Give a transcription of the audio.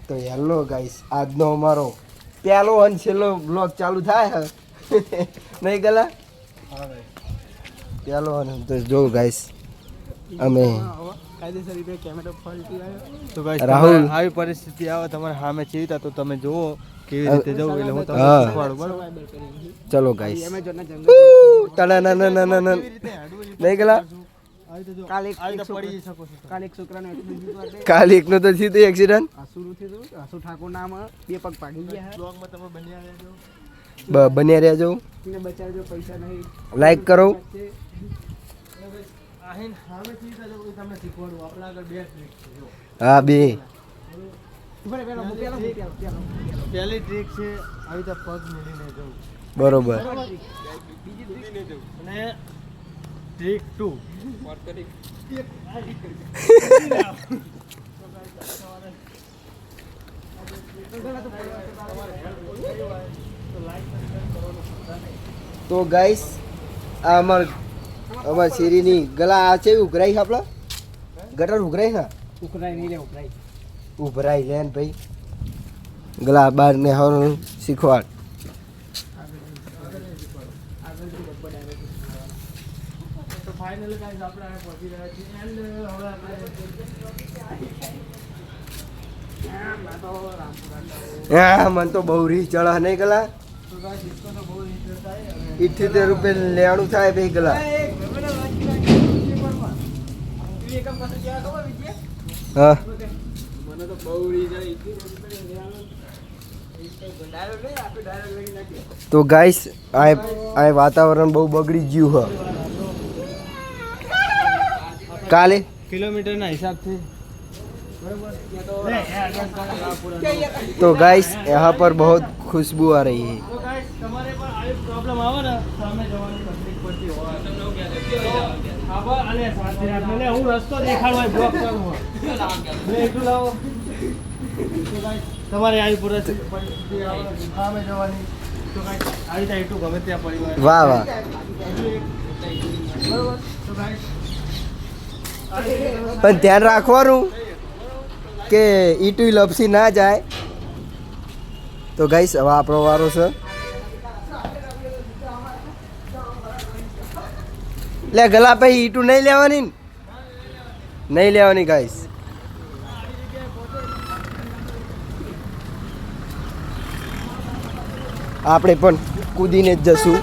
તો hello guys, આજનો અમારો પહેલો અને છેલ્લો બ્લોગ ચાલુ થાય હે નહીં ગલા? હા ભાઈ, પહેલો અને તો જો ગાઈસ અમે કાયદેસર રીતે કેમેરો ફોલ્ટી આવ્યો તો ગાઈસ રાહુલ આવી પરિસ્થિતિ આવે તમારે સામે ચીતા તો તમે જુઓ કેવી રીતે જવું એટલે હું તમને હા. શીખવાડું બરાબર. ચલો ગાઈસ તણાના નહીં ગલા? કાલે પડી શકો છો. કાલે એક છોકરાનો એક્સિડન્ટ કાલે એકનો તો સીધું એક્સિડન્ટ આસુરું થયું. આસુ ઠાકોર નામ બે પગ પાડી ગયા. બ્લોગમાં તમે બન્યા રહેજો. બન્યા રહેજો, એને બચાવજો, પૈસા નહીં. લાઈક કરો. આહીન સામે ચીતા જો તમને શીખવાડું. આપણા આગળ બે ટ્રીક છે જો. હા બે પહેલી ટ્રીક છે આવી રીતે પગ મેળીને જવું બરોબર. અને ટ્રીક 2 તો ગાઈસ આ અમાર શેરીની ગલા આ છે ઉઘરાઈ આપણા ગટર ઉઘરાઈ હા ઉખરાય નહીં રે ઉખરાય. ઉભરાઈ લેન ભાઈ ગલા બાર ને હવાનું શીખવાડ. તો ફાઇનલી ગાઈસ આપણે આ પહોંચી રહ્યા છીએ એન્ડ હવે આપણે હા મન તો બહુ રીચ ચડા નહીં ગલા. તો ગાઈસ इसको तो बहुत इंटरेस्ट है. 78 રૂપિયા લેવાનું થાય ભાઈ ગલા. હા મને તો બહુ રીચ તો ગાઈસ આ વાતાવરણ બહુ બગડી ગયું હ કાલે. કિલોમીટરના હિસાબથી तो गाइस यहाँ पर बहुत खुशबू आ रही है. તો ગાઈસ તમારે પણ આવી પ્રોબ્લેમ આવે ને સામે જવાની તકલીફ પડતી હોય આવા અને સાથે રાખને હું રસ્તો દેખાડવા બ્લોક કરું હોય મે એટલું લાવો. તો ગાઈસ તમારે આવી પરિસ્થિતિ આવે સામે જવાની તો ગાઈસ આવી રીતે એટલું ગમે ત્યાં પડી હોય. વાહ વાહ. બરોબર. તો ગાઈસ પણ ધ્યાન રાખવાનું કે ઈટુ લપસી ના જાય. તો ગાઈસ હવે આપણો વારો છે. લે ગલા ભાઈ ઈટુ નહીં લેવાની ને? નહીં લેવાની ગાઈસ. આપણે પણ કૂદીને જ જશું.